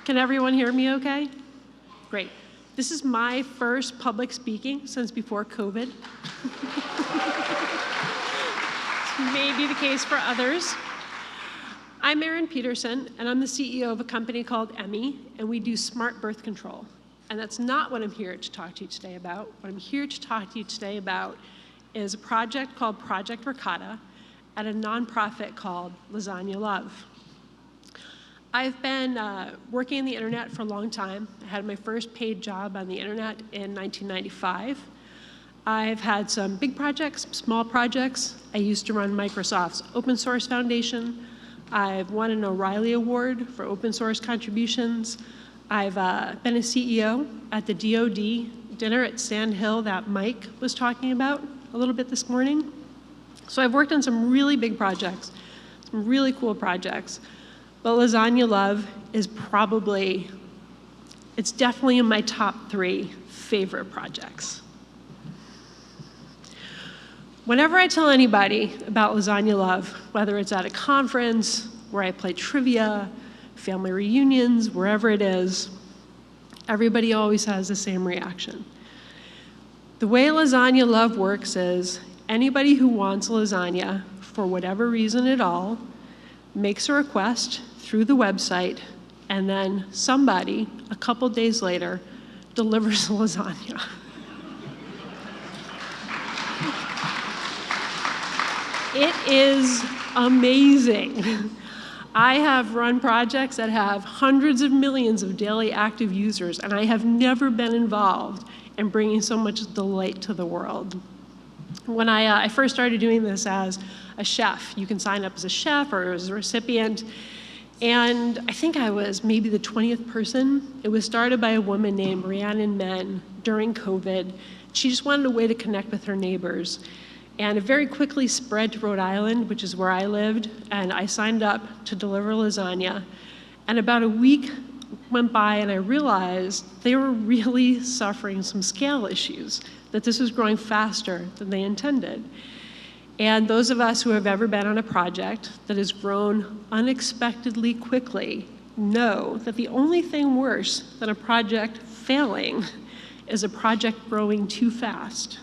Can everyone hear me okay? Great. This is my first public speaking since before COVID. This may be the case for others. I'm Erynn Peterson, and I'm the CEO of a company called Emmy, and we do smart birth control. And that's not what I'm here to talk to you today about. What I'm here to talk to you today about is a project called Project Ricotta at a nonprofit called Lasagna Love. I've been working on the internet for a long time. I had my first paid job on the internet in 1995. I've had some big projects, some small projects. I used to run Microsoft's Open Source Foundation. I've won an O'Reilly Award for open source contributions. I've been a CEO at the DoD dinner at Sand Hill that Mike was talking about a little bit this morning. So I've worked on some really big projects, some really cool projects. But Lasagna Love is it's definitely in my top 3 favorite projects. Whenever I tell anybody about Lasagna Love, whether it's at a conference, where I play trivia, family reunions, wherever it is, everybody always has the same reaction. The way Lasagna Love works is anybody who wants lasagna, for whatever reason at all, makes a request through the website, and then somebody, a couple days later, delivers the lasagna. It is amazing. I have run projects that have hundreds of millions of daily active users, and I have never been involved in bringing so much delight to the world. When I first started doing this as a chef, you can sign up as a chef or as a recipient, and I think I was maybe the 20th person. It was started by a woman named Erynn during COVID. She just wanted a way to connect with her neighbors. And it very quickly spread to Rhode Island, which is where I lived, and I signed up to deliver lasagna. And about a week went by and I realized they were really suffering some scale issues, that this was growing faster than they intended. And those of us who have ever been on a project that has grown unexpectedly quickly know that the only thing worse than a project failing is a project growing too fast.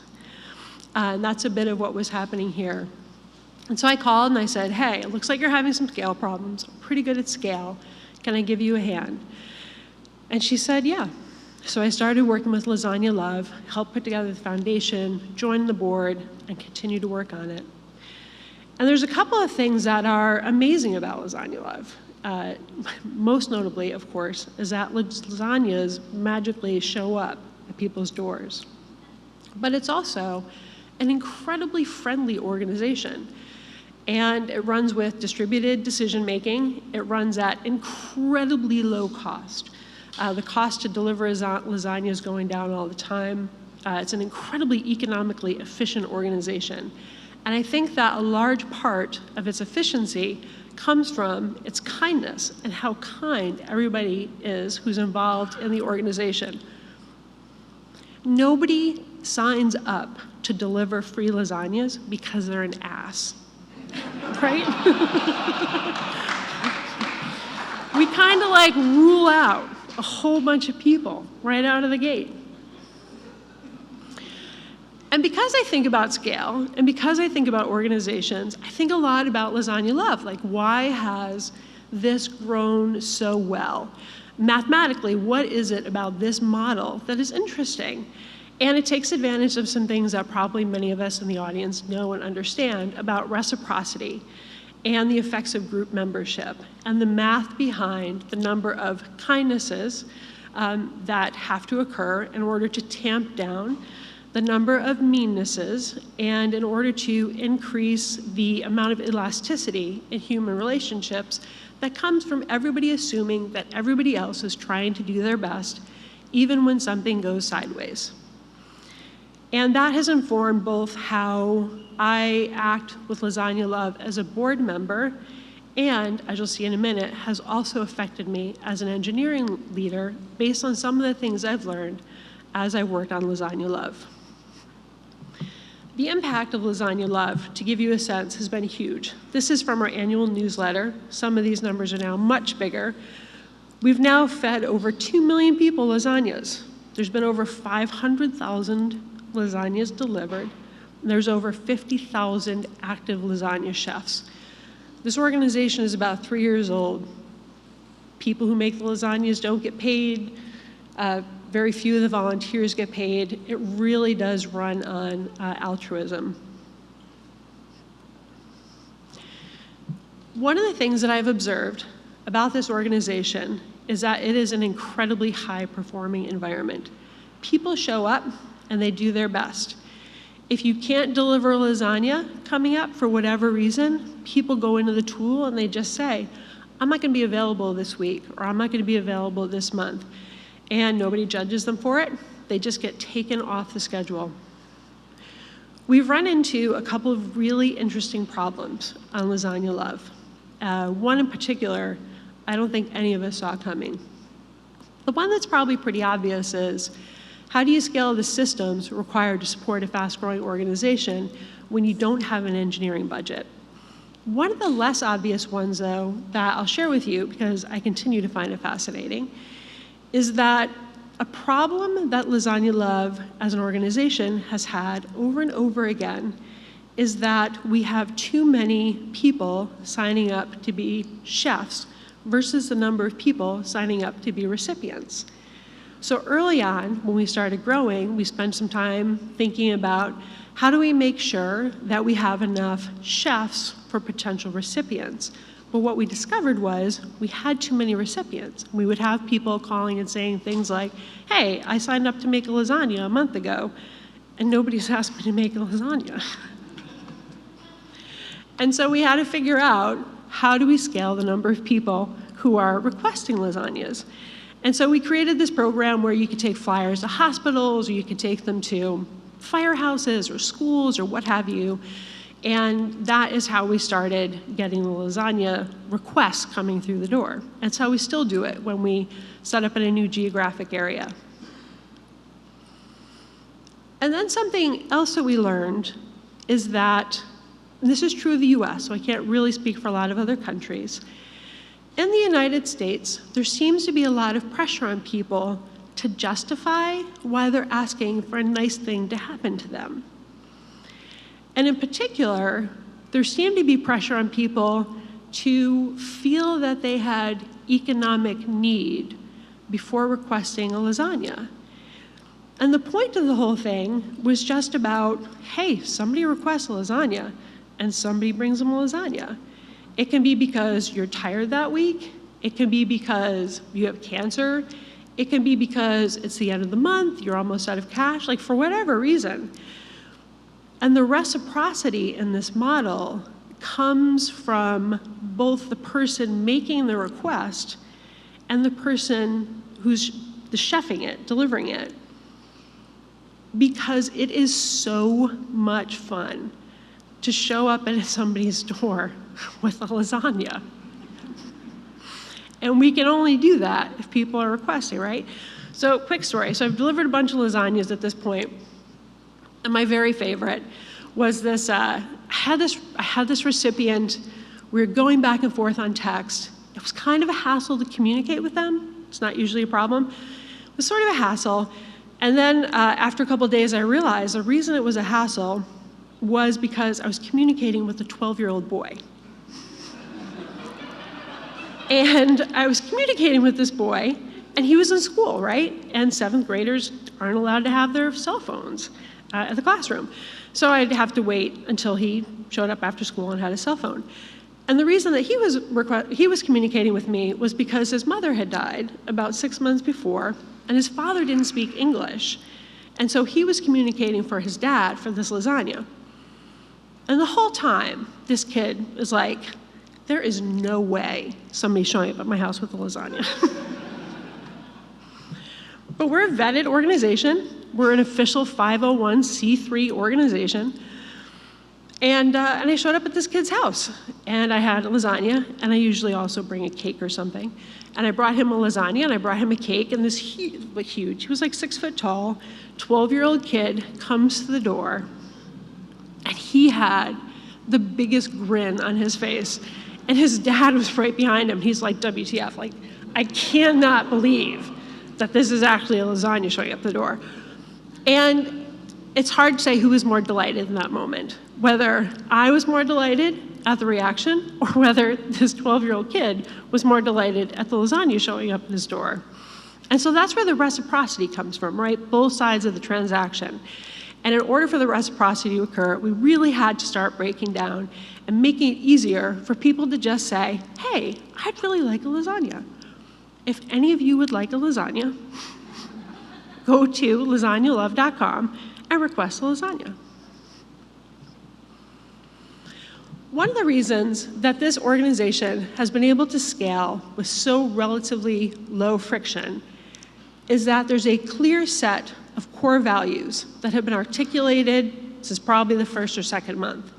And that's a bit of what was happening here. And so I called and I said, hey, it looks like you're having some scale problems. I'm pretty good at scale. Can I give you a hand? And she said, yeah. So I started working with Lasagna Love, helped put together the foundation, joined the board, and continue to work on it. And there's a couple of things that are amazing about Lasagna Love. Most notably, of course, is that lasagnas magically show up at people's doors. But it's also an incredibly friendly organization. And it runs with distributed decision-making. It runs at incredibly low cost. The cost to deliver lasagna is going down all the time. It's an incredibly economically efficient organization. And I think that a large part of its efficiency comes from its kindness and how kind everybody is who's involved in the organization. Nobody signs up to deliver free lasagnas because they're an ass, right? We kind of like rule out a whole bunch of people right out of the gate. And because I think about scale, and because I think about organizations, I think a lot about Lasagna Love. Like, why has this grown so well? Mathematically, what is it about this model that is interesting? And it takes advantage of some things that probably many of us in the audience know and understand about reciprocity and the effects of group membership and the math behind the number of kindnesses that have to occur in order to tamp down the number of meannesses and in order to increase the amount of elasticity in human relationships that comes from everybody assuming that everybody else is trying to do their best, even when something goes sideways. And that has informed both how I act with Lasagna Love as a board member, and, as you'll see in a minute, has also affected me as an engineering leader based on some of the things I've learned as I worked on Lasagna Love. The impact of Lasagna Love, to give you a sense, has been huge. This is from our annual newsletter. Some of these numbers are now much bigger. We've now fed over 2 million people lasagnas. There's been over 500,000 lasagnas delivered. There's over 50,000 active lasagna chefs. This organization is about 3 years old. People who make the lasagnas don't get paid. Very few of the volunteers get paid. It really does run on altruism. One of the things that I've observed about this organization is that it is an incredibly high-performing environment. People show up and they do their best. If you can't deliver lasagna coming up for whatever reason, people go into the tool and they just say, I'm not gonna be available this week, or I'm not gonna be available this month. And nobody judges them for it. They just get taken off the schedule. We've run into a couple of really interesting problems on Lasagna Love. One in particular, I don't think any of us saw coming. The one that's probably pretty obvious is, how do you scale the systems required to support a fast-growing organization when you don't have an engineering budget? One of the less obvious ones, though, that I'll share with you because I continue to find it fascinating, is that a problem that Lasagna Love as an organization has had over and over again is that we have too many people signing up to be chefs versus the number of people signing up to be recipients. So early on, when we started growing, we spent some time thinking about how do we make sure that we have enough chefs for potential recipients. But what we discovered was we had too many recipients. We would have people calling and saying things like, hey, I signed up to make a lasagna a month ago, and nobody's asked me to make a lasagna. And so we had to figure out, how do we scale the number of people who are requesting lasagnas? And so we created this program where you could take flyers to hospitals, or you could take them to firehouses or schools or what have you. And that is how we started getting the lasagna requests coming through the door. That's how we still do it when we set up in a new geographic area. And then something else that we learned is that, and this is true of the US, so I can't really speak for a lot of other countries. In the United States, there seems to be a lot of pressure on people to justify why they're asking for a nice thing to happen to them. And in particular, there seemed to be pressure on people to feel that they had economic need before requesting a lasagna. And the point of the whole thing was just about, hey, somebody requests a lasagna, and somebody brings them a lasagna. It can be because you're tired that week. It can be because you have cancer. It can be because it's the end of the month, you're almost out of cash, like for whatever reason. And the reciprocity in this model comes from both the person making the request and the person who's the chefing it, delivering it. Because it is so much fun to show up at somebody's door with a lasagna. And we can only do that if people are requesting, right? So quick story. So I've delivered a bunch of lasagnas at this point. And my very favorite was this, I had this recipient. We were going back and forth on text. It was kind of a hassle to communicate with them. It's not usually a problem. It was sort of a hassle. And then after a couple of days, I realized the reason it was a hassle was because I was communicating with a 12-year-old boy. And I was communicating with this boy, and he was in school, right? And seventh graders aren't allowed to have their cell phones at the classroom. So I'd have to wait until he showed up after school and had a cell phone. And the reason that he was communicating with me was because his mother had died about 6 months before, and his father didn't speak English. And so he was communicating for his dad for this lasagna. And the whole time, this kid is like, there is no way somebody's showing up at my house with a lasagna. But we're a vetted organization. We're an official 501c3 organization. And I showed up at this kid's house, and I had a lasagna, and I usually also bring a cake or something. And I brought him a lasagna, and I brought him a cake, and this huge, he was like 6 foot tall, 12-year-old kid comes to the door, and he had the biggest grin on his face. And his dad was right behind him. He's like, WTF, like, I cannot believe that this is actually a lasagna showing up the door. And it's hard to say who was more delighted in that moment, whether I was more delighted at the reaction or whether this 12-year-old kid was more delighted at the lasagna showing up at his door. And so that's where the reciprocity comes from, right? Both sides of the transaction. And in order for the reciprocity to occur, we really had to start breaking down and making it easier for people to just say, hey, I'd really like a lasagna. If any of you would like a lasagna, go to lasagnalove.com and request a lasagna. One of the reasons that this organization has been able to scale with so relatively low friction is that there's a clear set of core values that have been articulated since probably the first or second month.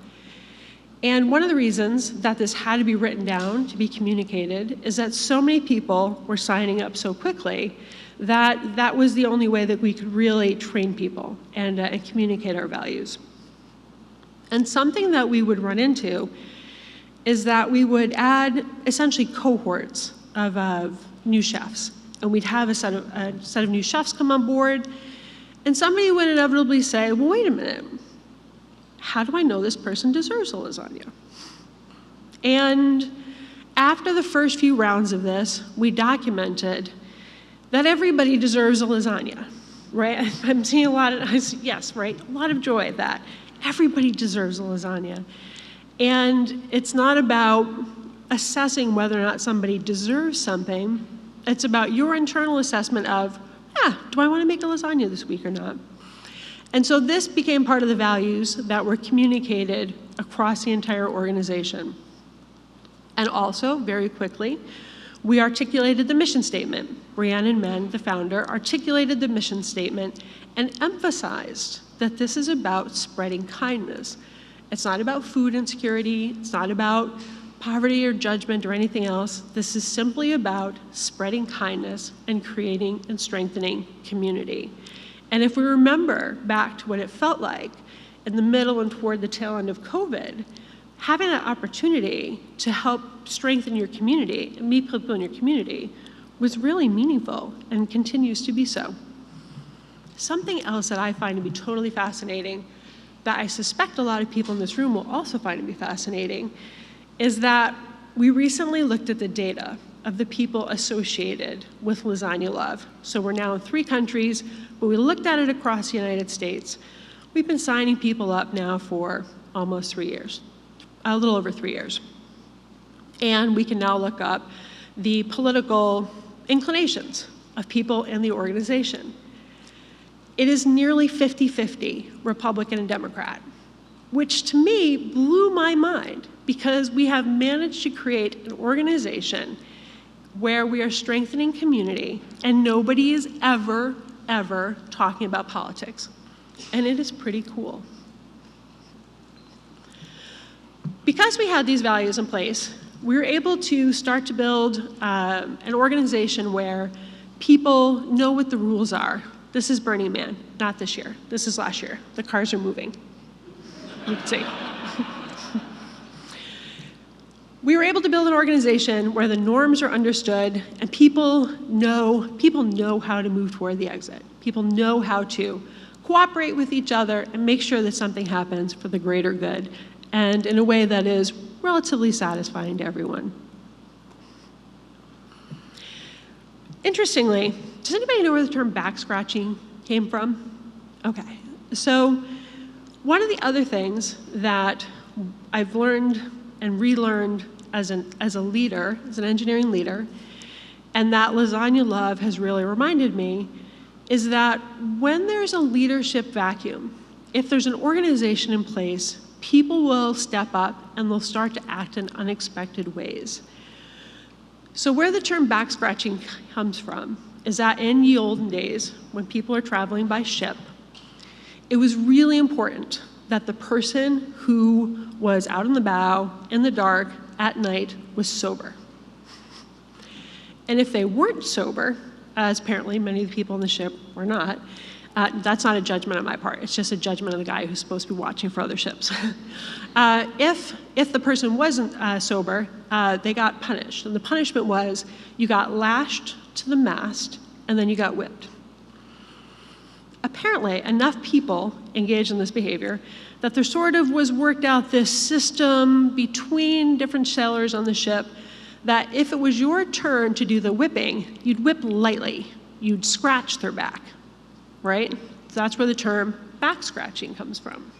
And one of the reasons that this had to be written down to be communicated is that so many people were signing up so quickly that that was the only way that we could really train people and communicate our values. And something that we would run into is that we would add essentially cohorts of new chefs. And we'd have a set of new chefs come on board, and somebody would inevitably say, well, wait a minute, how do I know this person deserves a lasagna? And after the first few rounds of this, we documented that everybody deserves a lasagna, right? I'm seeing a lot of, yes, right, a lot of joy at that. Everybody deserves a lasagna. And it's not about assessing whether or not somebody deserves something. It's about your internal assessment of, do I want to make a lasagna this week or not? And so this became part of the values that were communicated across the entire organization. And also, very quickly, we articulated the mission statement. Brianne and Men, the founder, articulated the mission statement and emphasized that this is about spreading kindness. It's not about food insecurity. It's not about poverty or judgment or anything else. This is simply about spreading kindness and creating and strengthening community. And if we remember back to what it felt like in the middle and toward the tail end of COVID, having that opportunity to help strengthen your community and meet people in your community was really meaningful and continues to be so. Something else that I find to be totally fascinating, that I suspect a lot of people in this room will also find to be fascinating, is that we recently looked at the data of the people associated with Lasagna Love. So we're now in 3 countries, but we looked at it across the United States. We've been signing people up now for almost 3 years, a little over 3 years. And we can now look up the political inclinations of people in the organization. It is nearly 50-50 Republican and Democrat, which to me blew my mind because we have managed to create an organization where we are strengthening community and nobody is ever talking about politics. And it is pretty cool. Because we had these values in place, we were able to start to build an organization where people know what the rules are. This is Burning Man, not this year. This is last year. The cars are moving. You can see. We were able to build an organization where the norms are understood and people know how to move toward the exit. People know how to cooperate with each other and make sure that something happens for the greater good and in a way that is relatively satisfying to everyone. Interestingly, does anybody know where the term back scratching came from? Okay, so one of the other things that I've learned and relearned as a leader, as an engineering leader, and that Lasagna Love has really reminded me, is that when there's a leadership vacuum, if there's an organization in place, people will step up and they'll start to act in unexpected ways. So where the term back scratching comes from is that in the olden days, when people are traveling by ship, it was really important that the person who was out on the bow, in the dark, at night, was sober. And if they weren't sober, as apparently many of the people on the ship were not, That's not a judgment on my part. It's just a judgment of the guy who's supposed to be watching for other ships. If the person wasn't sober, they got punished. And the punishment was you got lashed to the mast and then you got whipped. Apparently, enough people engaged in this behavior that there sort of was worked out this system between different sailors on the ship that if it was your turn to do the whipping, you'd whip lightly. You'd scratch their back, right? So that's where the term back scratching comes from.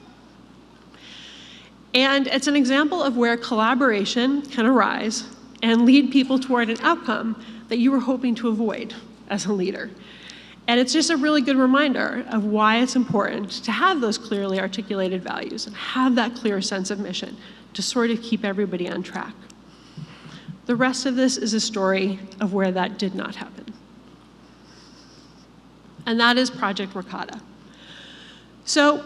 And it's an example of where collaboration can arise and lead people toward an outcome that you were hoping to avoid as a leader. And it's just a really good reminder of why it's important to have those clearly articulated values and have that clear sense of mission to sort of keep everybody on track. The rest of this is a story of where that did not happen. And that is Project Ricotta. So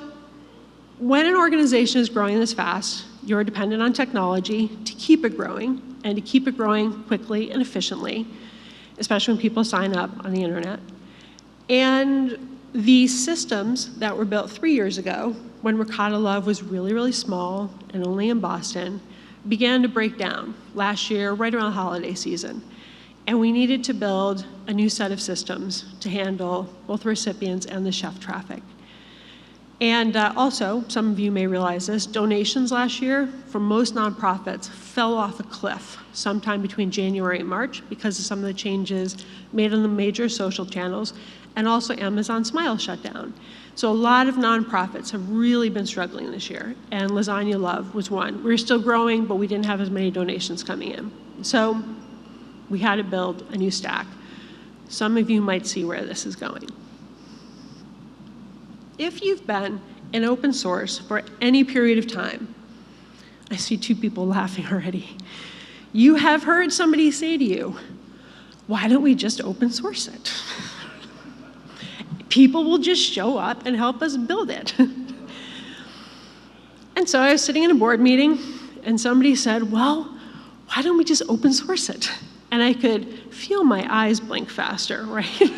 when an organization is growing this fast, you're dependent on technology to keep it growing and to keep it growing quickly and efficiently, especially when people sign up on the internet. And the systems that were built 3 years ago, when Ricotta Love was really, really small and only in Boston, began to break down last year, right around the holiday season. And we needed to build a new set of systems to handle both recipients and the chef traffic. And also, some of you may realize this, donations last year from most nonprofits fell off a cliff sometime between January and March because of some of the changes made on the major social channels, and also Amazon Smile shut down. So a lot of nonprofits have really been struggling this year, and Lasagna Love was one. We're still growing, but we didn't have as many donations coming in. So we had to build a new stack. Some of you might see where this is going. If you've been in open source for any period of time, I see 2 people laughing already, you have heard somebody say to you, why don't we just open source it? People will just show up and help us build it. And so I was sitting in a board meeting and somebody said, well, why don't we just open source it? And I could feel my eyes blink faster, right?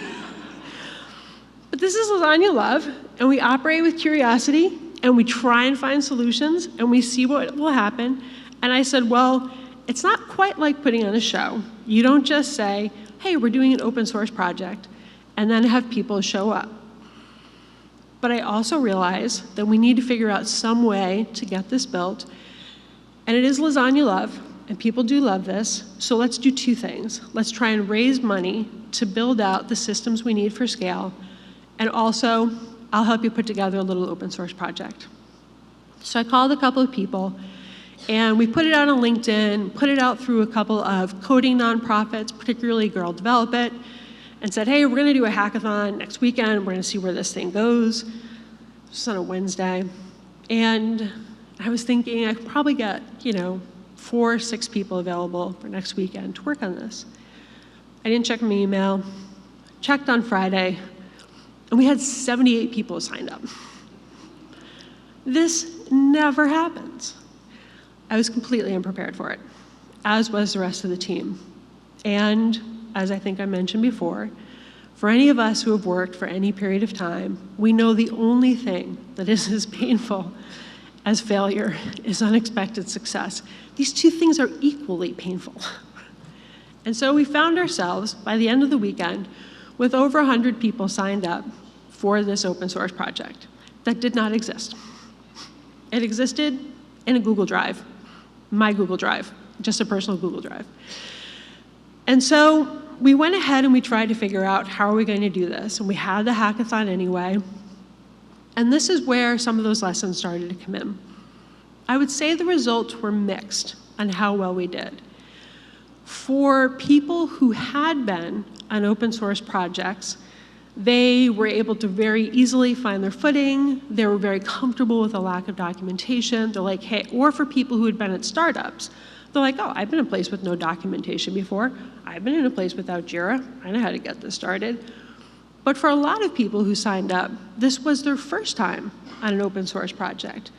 But this is Lasagna Love, and we operate with curiosity, and we try and find solutions, and we see what will happen. And I said, well, it's not quite like putting on a show. You don't just say, hey, we're doing an open source project, and then have people show up. But I also realize that we need to figure out some way to get this built, and it is Lasagna Love, and people do love this, so let's do 2 things. Let's try and raise money to build out the systems we need for scale, and also, I'll help you put together a little open source project. So I called a couple of people, and we put it out on LinkedIn, put it out through a couple of coding nonprofits, particularly Girl Develop It, and said, hey, we're gonna do a hackathon next weekend, we're gonna see where this thing goes. Just on a Wednesday. And I was thinking I could probably get, 4 or 6 people available for next weekend to work on this. I didn't check my email, checked on Friday, and we had 78 people signed up. This never happens. I was completely unprepared for it, as was the rest of the team. And as I think I mentioned before, for any of us who have worked for any period of time, we know the only thing that is as painful as failure is unexpected success. These 2 things are equally painful. And so we found ourselves, by the end of the weekend, with over 100 people signed up for this open source project that did not exist. It existed in a Google Drive, my Google Drive, just a personal Google Drive. And so we went ahead and we tried to figure out how are we going to do this, and we had the hackathon anyway. And this is where some of those lessons started to come in. I would say the results were mixed on how well we did. For people who had been on open source projects, they were able to very easily find their footing. They were very comfortable with the lack of documentation. They're like, hey, or for people who had been at startups, they're like, oh, I've been in a place with no documentation before. I've been in a place without Jira. I know how to get this started. But for a lot of people who signed up, this was their first time on an open source project.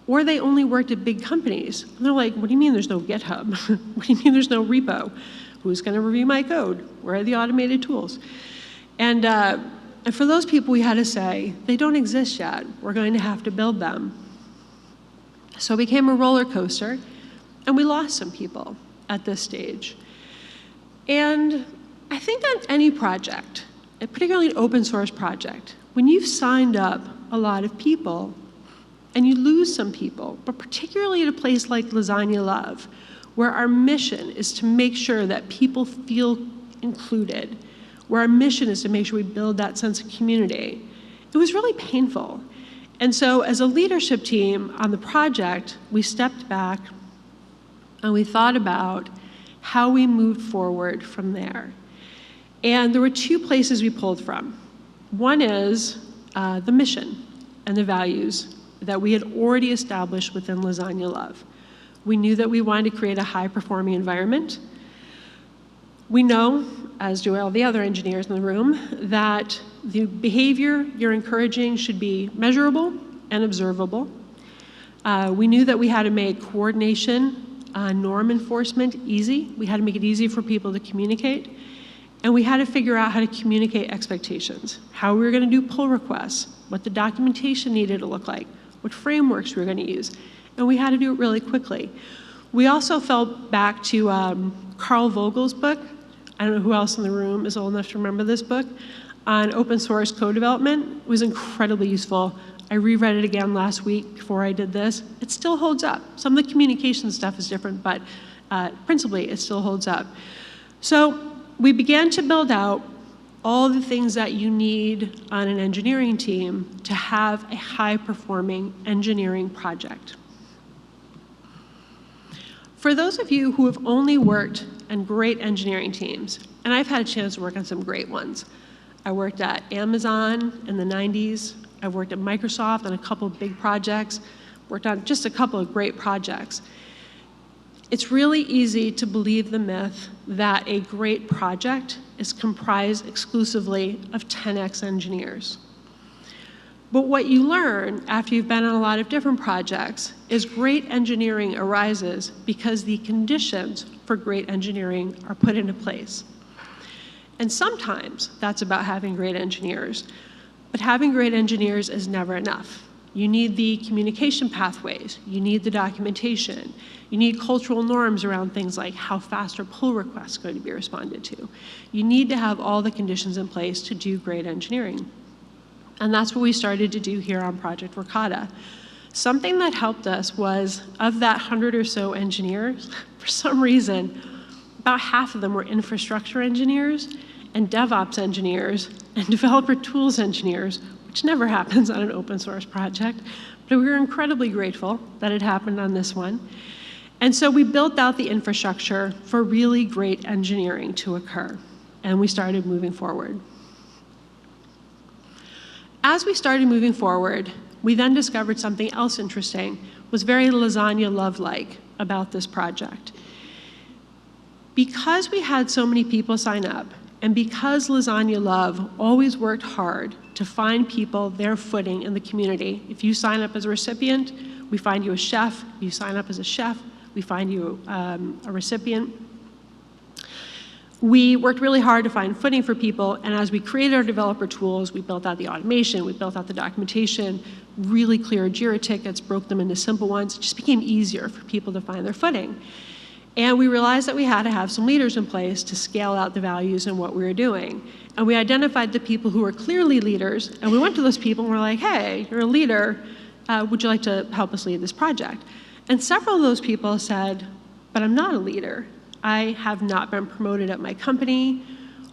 Or they only worked at big companies. And they're like, what do you mean there's no GitHub? What do you mean there's no repo? Who's going to review my code? Where are the automated tools? And And for those people, we had to say, they don't exist yet. We're going to have to build them. So it became a roller coaster, and we lost some people at this stage. And I think on any project, particularly an open source project, when you've signed up a lot of people and you lose some people, but particularly at a place like Lasagna Love, where our mission is to make sure that people feel included, where our mission is to make sure we build that sense of community, it was really painful. And so as a leadership team on the project, we stepped back and we thought about how we moved forward from there. And there were two places we pulled from. One is the mission and the values that we had already established within Lasagna Love. We knew that we wanted to create a high-performing environment. We know, as do all the other engineers in the room, that the behavior you're encouraging should be measurable and observable. We knew that we had to make coordination, norm enforcement easy. We had to make it easy for people to communicate. And we had to figure out how to communicate expectations, how we were going to do pull requests, what the documentation needed to look like, what frameworks we were going to use. And we had to do it really quickly. We also fell back to Carl Vogel's book. I don't know who else in the room is old enough to remember this book, on open source code development. It was incredibly useful. I reread it again last week before I did this. It still holds up. Some of the communication stuff is different, but principally it still holds up. So we began to build out all the things that you need on an engineering team to have a high-performing engineering project. For those of you who have only worked on great engineering teams, and I've had a chance to work on some great ones. I worked at Amazon in the 90s. I've worked at Microsoft on a couple of big projects, worked on just a couple of great projects. It's really easy to believe the myth that a great project is comprised exclusively of 10x engineers. But what you learn after you've been on a lot of different projects is great engineering arises because the conditions for great engineering are put into place. And sometimes that's about having great engineers, but having great engineers is never enough. You need the communication pathways, you need the documentation, you need cultural norms around things like how fast are pull requests going to be responded to. You need to have all the conditions in place to do great engineering. And that's what we started to do here on Project Ricotta. Something that helped us was, of that 100 or so engineers, for some reason, about half of them were infrastructure engineers and DevOps engineers and developer tools engineers, which never happens on an open source project, but we were incredibly grateful that it happened on this one. And so we built out the infrastructure for really great engineering to occur, and we started moving forward. As we started moving forward, we then discovered something else interesting, was very Lasagna Love-like about this project. Because we had so many people sign up, and because Lasagna Love always worked hard to find people their footing in the community. If you sign up as a recipient, we find you a chef. If you sign up as a chef, we find you a recipient. We worked really hard to find footing for people, and as we created our developer tools, we built out the automation, we built out the documentation, really clear JIRA tickets, broke them into simple ones. It just became easier for people to find their footing. And we realized that we had to have some leaders in place to scale out the values and what we were doing. And we identified the people who were clearly leaders, and we went to those people and we're like, hey, you're a leader, would you like to help us lead this project? And several of those people said, but I'm not a leader. I have not been promoted at my company,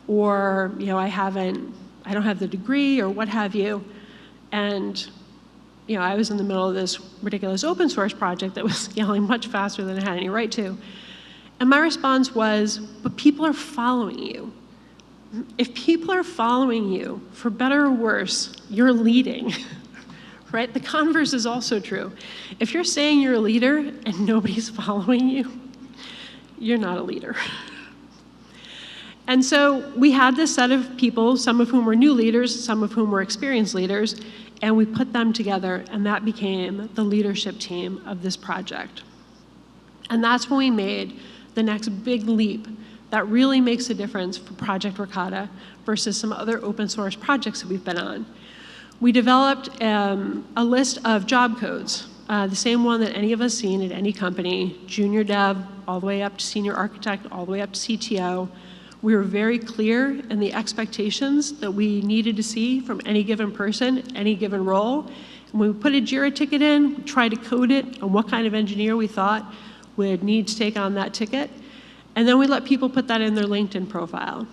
or I don't have the degree, or what have you. And I was in the middle of this ridiculous open source project that was scaling much faster than it had any right to. And my response was, but people are following you. If people are following you, for better or worse, you're leading, right? The converse is also true. If you're saying you're a leader and nobody's following you, you're not a leader. And so we had this set of people, some of whom were new leaders, some of whom were experienced leaders, and we put them together, and that became the leadership team of this project. And that's when we made the next big leap that really makes a difference for Project Ricotta versus some other open source projects that we've been on. We developed a list of job codes, the same one that any of us seen at any company, junior dev, all the way up to senior architect, all the way up to CTO. We were very clear in the expectations that we needed to see from any given person, any given role. And when we put a JIRA ticket in, we tried to code it on what kind of engineer we thought would need to take on that ticket. And then we let people put that in their LinkedIn profile.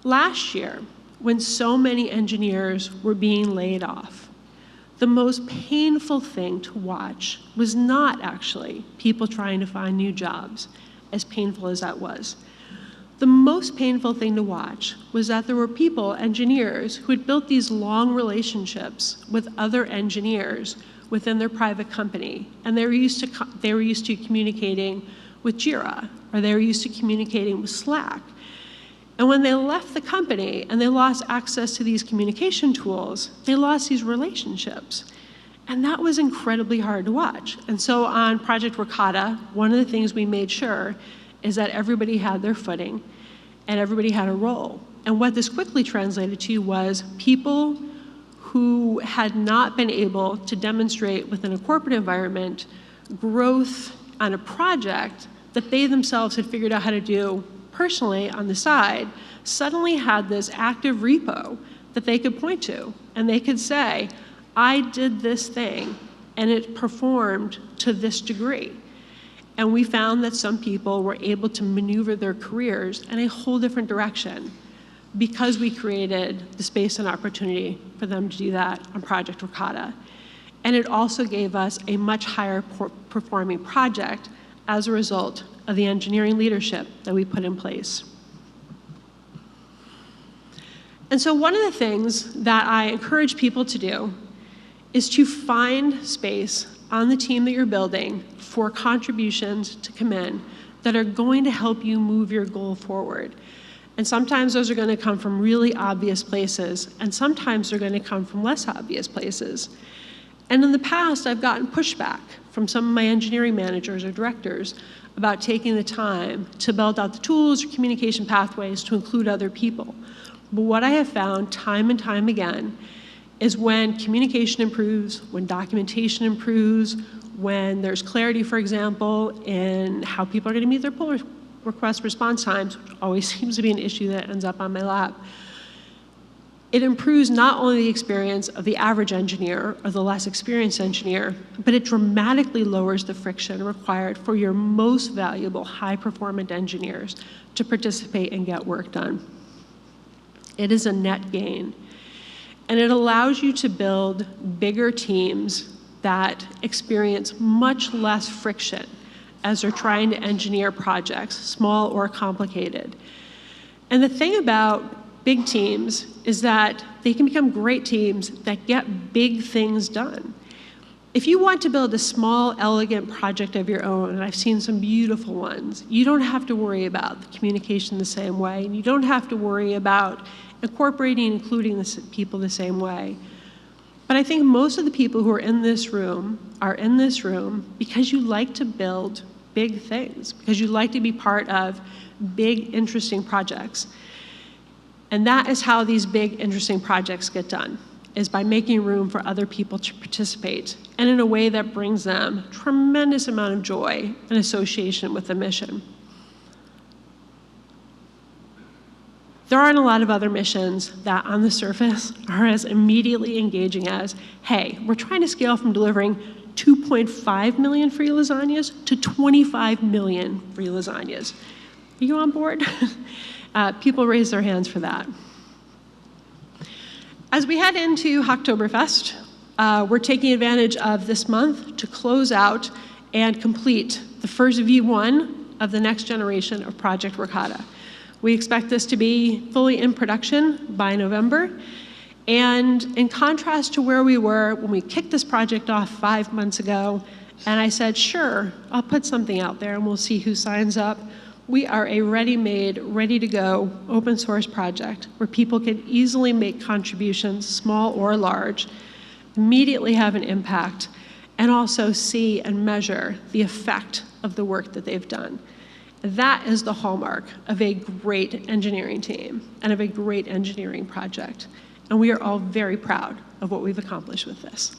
Last year, when so many engineers were being laid off, the most painful thing to watch was not actually people trying to find new jobs, as painful as that was. The most painful thing to watch was that there were people, engineers, who had built these long relationships with other engineers within their private company, and they were used to communicating with JIRA, or they were used to communicating with Slack. And when they left the company and they lost access to these communication tools, they lost these relationships. And that was incredibly hard to watch. And so on Project Ricotta, one of the things we made sure is that everybody had their footing and everybody had a role. And what this quickly translated to was people who had not been able to demonstrate within a corporate environment growth on a project that they themselves had figured out how to do personally on the side, suddenly had this active repo that they could point to. And they could say, I did this thing and it performed to this degree. And we found that some people were able to maneuver their careers in a whole different direction because we created the space and opportunity for them to do that on Project Ricotta. And it also gave us a much higher performing project as a result of the engineering leadership that we put in place. And so one of the things that I encourage people to do is to find space on the team that you're building for contributions to come in that are going to help you move your goal forward. And sometimes those are going to come from really obvious places, and sometimes they're going to come from less obvious places. And in the past, I've gotten pushback from some of my engineering managers or directors about taking the time to build out the tools or communication pathways to include other people. But what I have found time and time again is when communication improves, when documentation improves, when there's clarity, for example, in how people are going to meet their pull request response times, which always seems to be an issue that ends up on my lap, it improves not only the experience of the average engineer or the less experienced engineer, but it dramatically lowers the friction required for your most valuable high-performant engineers to participate and get work done. It is a net gain. And it allows you to build bigger teams that experience much less friction as they're trying to engineer projects, small or complicated. And the thing about big teams is that they can become great teams that get big things done. If you want to build a small, elegant project of your own, and I've seen some beautiful ones, you don't have to worry about the communication the same way, and you don't have to worry about incorporating and including the people the same way. But I think most of the people who are in this room because you like to build big things, because you like to be part of big, interesting projects. And that is how these big, interesting projects get done, is by making room for other people to participate, and in a way that brings them tremendous amount of joy and association with the mission. There aren't a lot of other missions that on the surface are as immediately engaging as, hey, we're trying to scale from delivering 2.5 million free lasagnas to 25 million free lasagnas. Are you on board? People raise their hands for that. As we head into Monktoberfest, we're taking advantage of this month to close out and complete the first V1 of the next generation of Project Ricotta. We expect this to be fully in production by November. And in contrast to where we were when we kicked this project off 5 months ago, and I said, sure, I'll put something out there and we'll see who signs up, we are a ready-made, ready-to-go open source project where people can easily make contributions, small or large, immediately have an impact, and also see and measure the effect of the work that they've done. That is the hallmark of a great engineering team and of a great engineering project. And we are all very proud of what we've accomplished with this.